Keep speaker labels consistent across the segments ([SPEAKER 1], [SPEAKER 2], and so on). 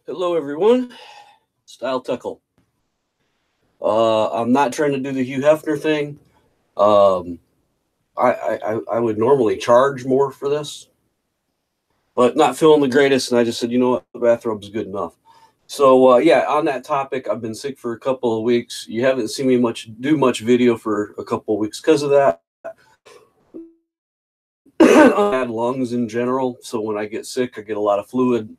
[SPEAKER 1] Hello, everyone. Style Tuckle. I'm not trying to do the Hugh Hefner thing. Um, I would normally charge more for this, but not feeling the greatest, and I just said, you know what, the bathrobe's good enough. So yeah, on that topic, I've been sick for a couple of weeks. You haven't seen me do much video for a couple of weeks because of that. I had lungs in general, so when I get sick, I get a lot of fluid.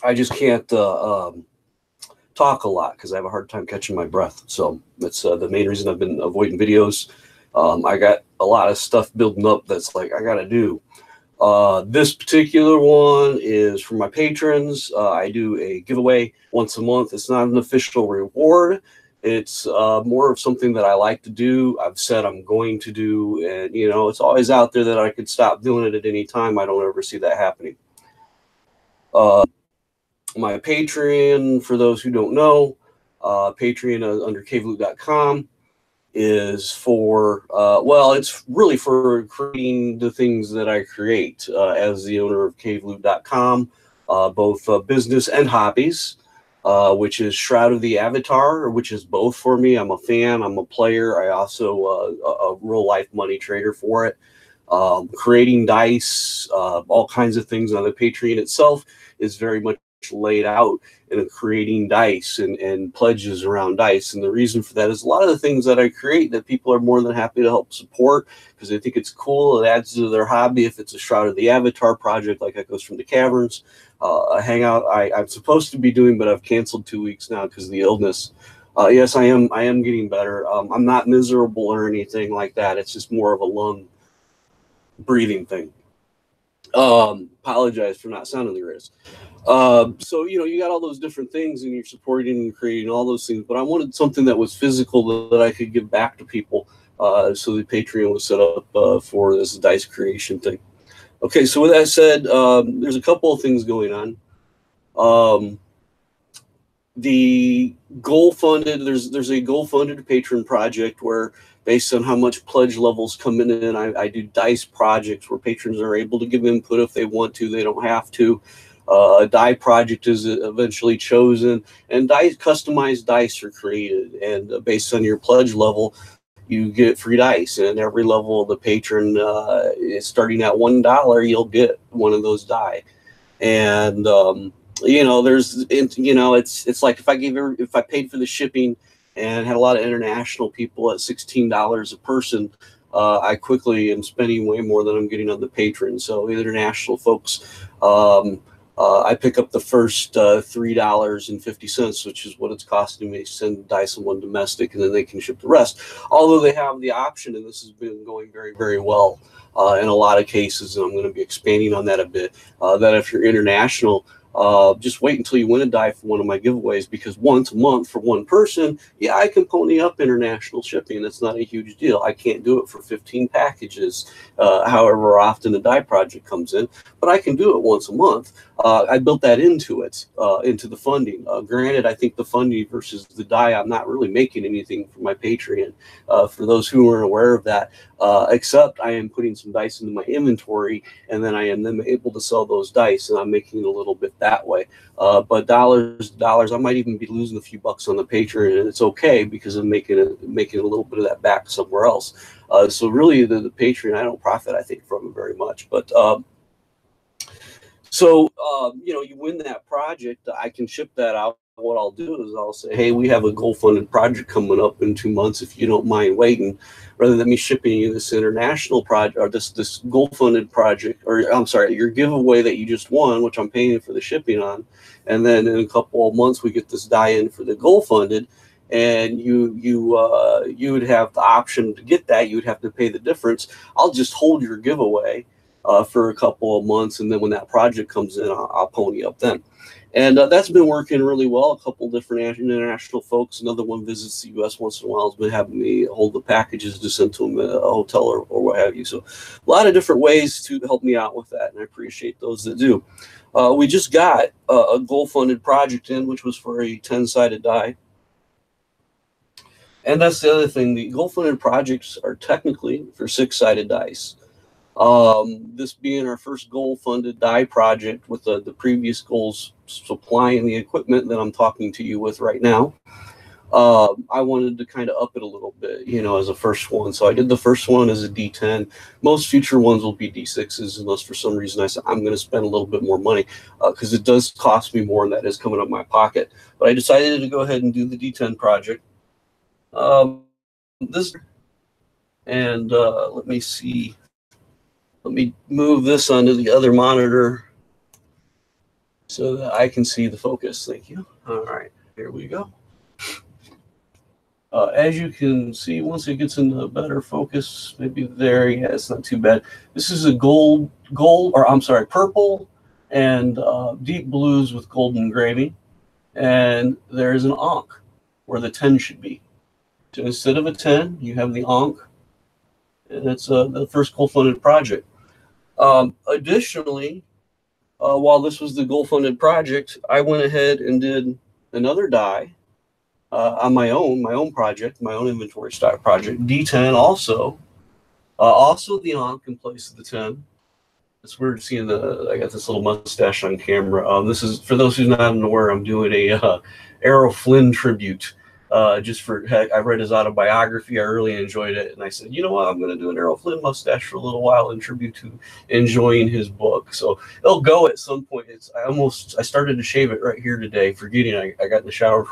[SPEAKER 1] I just can't talk a lot because I have a hard time catching my breath. So that's the main reason I've been avoiding videos. I got a lot of stuff building up that's like I got to do. This particular one is for my patrons. I do a giveaway once a month. It's not an official reward. It's more of something that I like to do. I've said I'm going to do, and it's always out there that I could stop doing it at any time. I don't ever see that happening. Uh, my Patreon, for those who don't know, Patreon under caveloot.com is for, well, it's really for creating the things that I create as the owner of caveloot.com, both business and hobbies, which is Shroud of the Avatar, which is both for me. I'm a fan, I'm a player. I also a real life money trader for it. Creating dice, all kinds of things on the Patreon itself is very much laid out in creating dice and pledges around dice. And the reason for that is a lot of the things that I create that people are more than happy to help support because they think it's cool. It adds to their hobby. If it's a Shroud of the Avatar project like Echoes from the Caverns, a hangout I'm supposed to be doing, but I've canceled 2 weeks now because of the illness. Yes, I am getting better. I'm not miserable or anything like that. It's just more of a lung breathing thing. Apologize for not sounding the greatest. So you got all those different things, and you're supporting and creating all those things. But I wanted something that was physical that I could give back to people. So the Patreon was set up for this dice creation thing. Okay, so with that said, there's a couple of things going on. The goal funded, there's a goal funded patron project where, based on how much pledge levels coming in, I do dice projects where patrons are able to give input if they want to. They don't have to. A die project is eventually chosen, and customized dice are created. And based on your pledge level, you get free dice. And every level of the patron is starting at $1. You'll get one of those die. And it's like if I paid for the shipping and had a lot of international people at $16 a person, I quickly am spending way more than I'm getting on the Patron. So international folks, I pick up the first $3.50, which is what it's costing me to send dice someone domestic, and then they can ship the rest. Although they have the option, and this has been going very, very well in a lot of cases, and I'm going to be expanding on that a bit, that if you're international, just wait until you win a die for one of my giveaways, because once a month for one person, yeah, I can pony up international shipping. That's not a huge deal. I can't do it for 15 packages, however often the die project comes in, but I can do it once a month. I built that into it, into the funding. Granted, I think the funding versus the die, I'm not really making anything for my Patreon. For those who aren't aware of that, except I am putting some dice into my inventory, and then I am then able to sell those dice, and I'm making a little bit that way. But dollars, I might even be losing a few bucks on the Patreon, and it's okay because I'm making a little bit of that back somewhere else. So really, the Patreon, I don't profit, I think, from it very much. But you win that project, I can ship that out. What I'll do is I'll say, hey, we have a goal funded project coming up in 2 months. If you don't mind waiting, rather than me shipping you this international project or this goal funded project, or I'm sorry, your giveaway that you just won, which I'm paying for the shipping on, and then in a couple of months we get this die in for the goal funded, and you would have the option to get that. You would have to pay the difference. I'll just hold your giveaway for a couple of months, and then when that project comes in, I'll pony up then. And that's been working really well. A couple different international folks. Another one visits the U.S. once in a while. Has been having me hold the packages to send to them at a hotel or what have you. So a lot of different ways to help me out with that, and I appreciate those that do. We just got a goal-funded project in, which was for a 10-sided die. And that's the other thing. The goal-funded projects are technically for 6-sided dice. This being our first goal-funded die project with the previous goals supplying the equipment that I'm talking to you with right now. I wanted to kind of up it a little bit, you know, as a first one. So I did the first one as a D10. Most future ones will be D6s, unless for some reason I said I'm going to spend a little bit more money, because it does cost me more, and that is coming up my pocket. But I decided to go ahead and do the D10 project. And let me see. Let me move this onto the other monitor so that I can see the focus. Thank you. All right, here we go. As you can see, once it gets into better focus, maybe there, yeah, it's not too bad. This is a purple and deep blues with gold engraving. And there's an ankh where the 10 should be. So instead of a 10, you have the ankh, and it's the first goal-funded project. Additionally, while this was the goal-funded project, I went ahead and did another die on my own project, my own inventory stock project, D10 also. Also the ankh in place of the 10. It's weird seeing I got this little mustache on camera. This is, for those who's not aware, I'm doing a Errol Flynn tribute. Just for heck, I read his autobiography. I really enjoyed it, and I said, you know what, I'm going to do an Errol Flynn mustache for a little while in tribute to enjoying his book. So it'll go at some point. I started to shave it right here today, forgetting I got in the shower.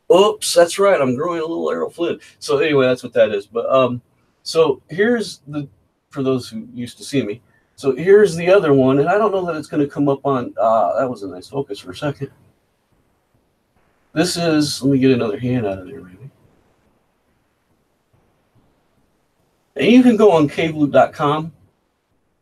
[SPEAKER 1] Oops, that's right, I'm growing a little Errol Flynn. So anyway, that's what that is. But so here's for those who used to see me. So here's the other one, and I don't know that it's going to come up on. That was a nice focus for a second. This is, let me get another hand out of there, maybe. And you can go on caveloop.com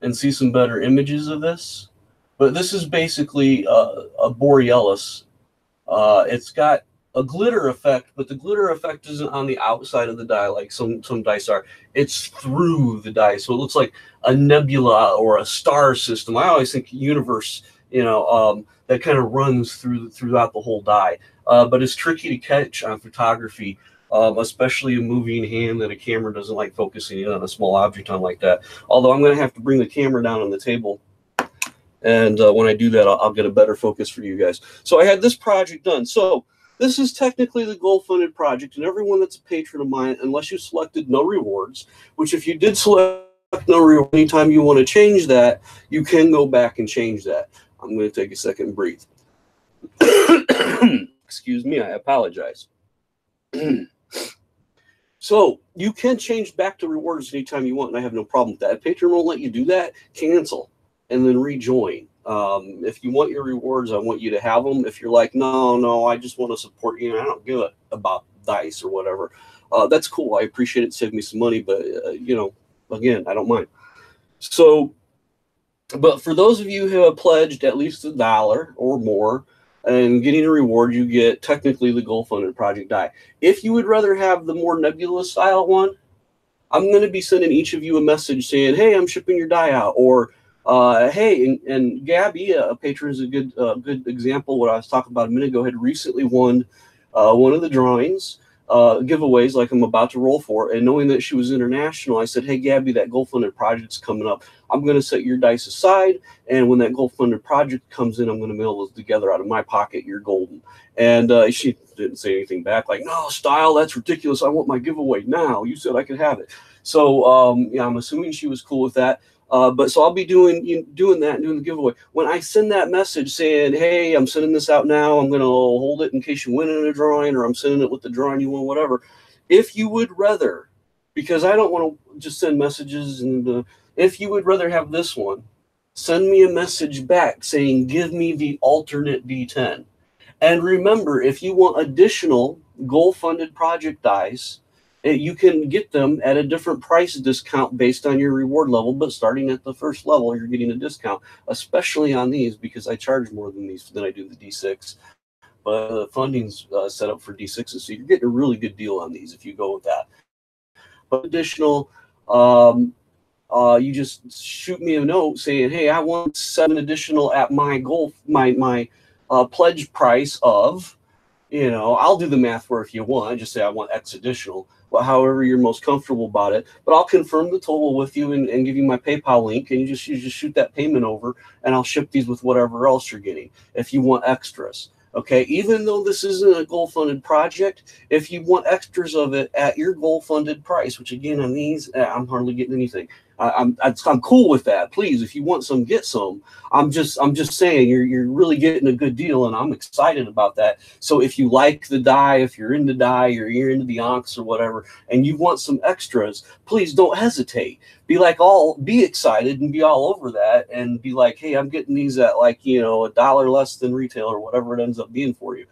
[SPEAKER 1] and see some better images of this. But this is basically a Borealis. It's got a glitter effect, but the glitter effect isn't on the outside of the die like some dice are. It's through the die, so it looks like a nebula or a star system. I always think universe, you know, that kind of runs throughout the whole die. But it's tricky to catch on photography, especially a moving hand that a camera doesn't like focusing in on a small object on like that. Although I'm going to have to bring the camera down on the table. And when I do that, I'll get a better focus for you guys. So I had this project done. So this is technically the goal-funded project, and everyone that's a patron of mine, unless you selected no rewards, which if you did select no reward, anytime you want to change that, you can go back and change that. I'm going to take a second and breathe. Excuse me, I apologize. So you can change back to rewards anytime you want, and I have no problem with that. If Patron won't let you do that, cancel and then rejoin. If you want your rewards, I want you to have them. If you're like, no, I just want to support you, I don't give a about dice or whatever, that's cool. I appreciate it. Save me some money, but you know, again, I don't mind. So, but for those of you who have pledged at least $1 or more and getting a reward, you get technically the goal-funded project die. If you would rather have the more nebula style one, I'm going to be sending each of you a message saying, hey, I'm shipping your die out, or hey, and Gabby, a patron, is a good example. What I was talking about a minute ago, had recently won one of the drawings, giveaways like I'm about to roll for. And knowing that she was international, I said, hey, Gabby, that goal-funded project's coming up. I'm going to set your dice aside, and when that goal-funded project comes in, I'm going to mail those together out of my pocket. You're golden. And she didn't say anything back, like, no, Style, that's ridiculous. I want my giveaway now. You said I could have it. So yeah, I'm assuming she was cool with that. But so I'll be doing that and doing the giveaway. When I send that message saying, hey, I'm sending this out now, I'm going to hold it in case you win in a drawing, or I'm sending it with the drawing you won, whatever. If you would rather, because I don't want to just send messages, and if you would rather have this one, send me a message back saying, give me the alternate D10. And remember, if you want additional goal-funded project dice, you can get them at a different price discount based on your reward level, but starting at the first level, you're getting a discount, especially on these, because I charge more than I do the D6. But the funding's set up for D6s, so you're getting a really good deal on these if you go with that. But additional, you just shoot me a note saying, hey, I want 7 additional at my goal, my pledge price of You know, I'll do the math for if you want. Just say I want X additional. Well, however you're most comfortable about it. But I'll confirm the total with you and give you my PayPal link, and you just shoot that payment over, and I'll ship these with whatever else you're getting. If you want extras, okay. Even though this isn't a goal funded project, if you want extras of it at your goal funded price, which again on these I'm hardly getting anything. I'm cool with that. Please, if you want some, get some. I'm just saying you're really getting a good deal, and I'm excited about that. So if you like the die, if you're into die, or you're into the Onyx or whatever, and you want some extras, please don't hesitate. Be excited and be all over that, and be like, hey, I'm getting these at like $1 less than retail or whatever it ends up being for you.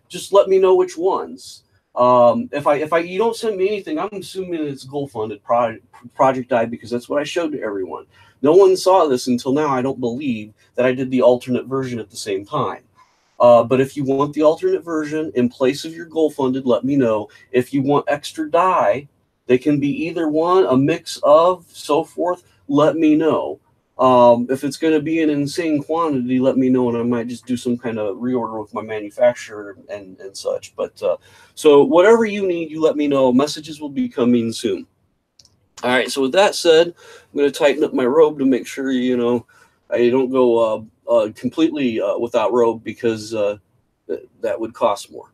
[SPEAKER 1] Just let me know which ones. If you don't send me anything, I'm assuming it's goal funded project die, because that's what I showed to everyone. No one saw this until now, I don't believe, that I did the alternate version at the same time. But if you want the alternate version in place of your goal funded, let me know. If you want extra die, they can be either one, a mix of, so forth. Let me know. If it's going to be an insane quantity, let me know, and I might just do some kind of reorder with my manufacturer and such. But so whatever you need, you let me know. Messages will be coming soon. All right. So with that said, I'm going to tighten up my robe to make sure I don't go completely without robe, because that would cost more.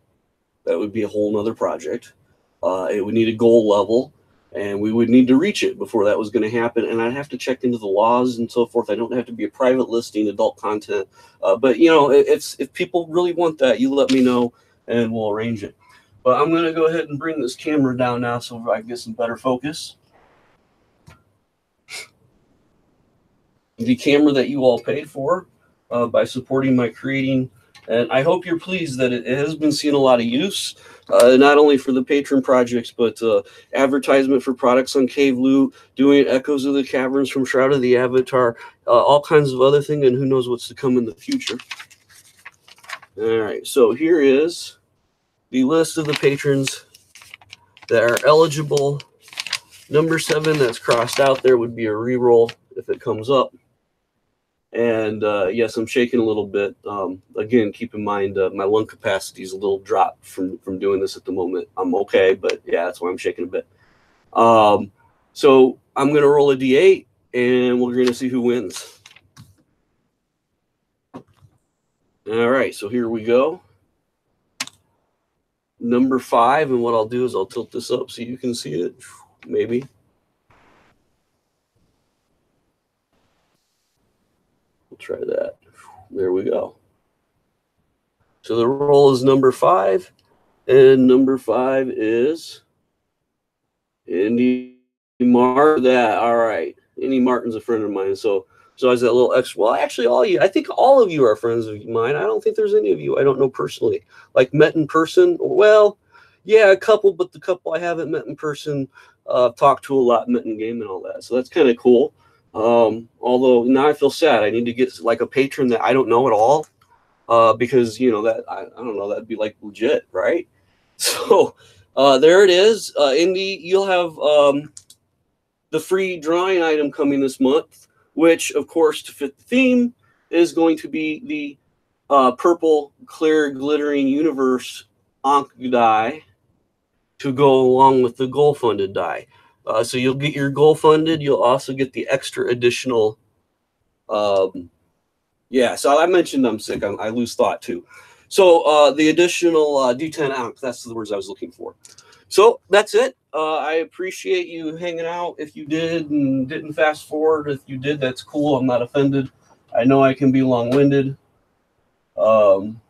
[SPEAKER 1] That would be a whole nother project. It would need a goal level, and we would need to reach it before that was going to happen. And I'd have to check into the laws and so forth. I don't have to be a private listing, adult content. But if people really want that, you let me know and we'll arrange it. But I'm going to go ahead and bring this camera down now so I can get some better focus. The camera that you all paid for by supporting my creating. And I hope you're pleased that it has been seeing a lot of use, not only for the Patron projects, but advertisement for products on Cave Loot, doing Echoes of the Caverns from Shroud of the Avatar, all kinds of other things, and who knows what's to come in the future. All right, so here is the list of the patrons that are eligible. Number 7 that's crossed out there would be a reroll if it comes up. And yes, I'm shaking a little bit. Again, keep in mind my lung capacity is a little dropped from doing this at the moment. I'm okay, but yeah, that's why I'm shaking a bit. So I'm going to roll a D8, and we're going to see who wins. All right, so here we go. Number 5, and what I'll do is I'll tilt this up so you can see it, maybe. Try that. There we go. So the roll is number 5, and number 5 is Indy Martin. That all right. Indy Martin's a friend of mine, so I was that little extra. Well, actually, I think all of you are friends of mine. I don't think there's any of you I don't know personally, like met in person. Well, yeah, a couple, but the couple I haven't met in person, talked to a lot, met in game and all that. So that's kind of cool. Although now I feel sad. I need to get like a patron that I don't know at all, because that I don't know, that'd be like legit, right? So there it is. Indy, you'll have the free drawing item coming this month, which of course to fit the theme is going to be the purple clear glittering universe Ankh die to go along with the goal funded die. So you'll get your goal funded. You'll also get the extra additional. Yeah, so I mentioned I'm sick. I lose thought too. So the additional D10 Ankh, that's the words I was looking for. So that's it. I appreciate you hanging out. If you did and didn't fast forward, if you did, that's cool. I'm not offended. I know I can be long-winded. And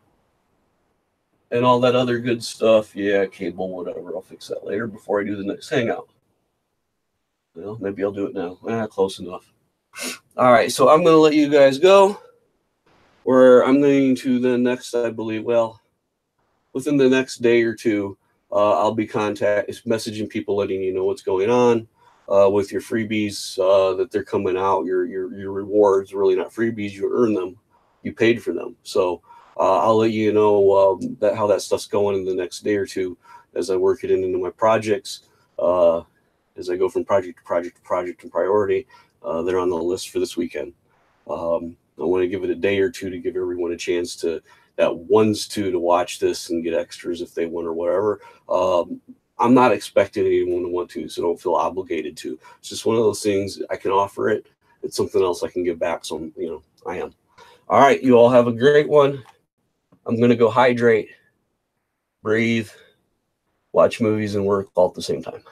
[SPEAKER 1] all that other good stuff. Yeah, cable, whatever. I'll fix that later before I do the next hangout. Well, maybe I'll do it now. Close enough. All right, so I'm going to let you guys go. Or I'm going to the next, I believe, within the next day or two, I'll be messaging people, letting you know what's going on with your freebies, that they're coming out. Your rewards, really not freebies. You earn them. You paid for them. So I'll let you know how that stuff's going in the next day or two as I work it into my projects. As I go from project to project to project and priority, they're on the list for this weekend. I want to give it a day or two to give everyone a chance to that wants to watch this and get extras if they want or whatever. I'm not expecting anyone to want to, so don't feel obligated to. It's just one of those things. I can offer it. It's something else I can give back. So, I am. All right. You all have a great one. I'm going to go hydrate, breathe, watch movies, and work all at the same time.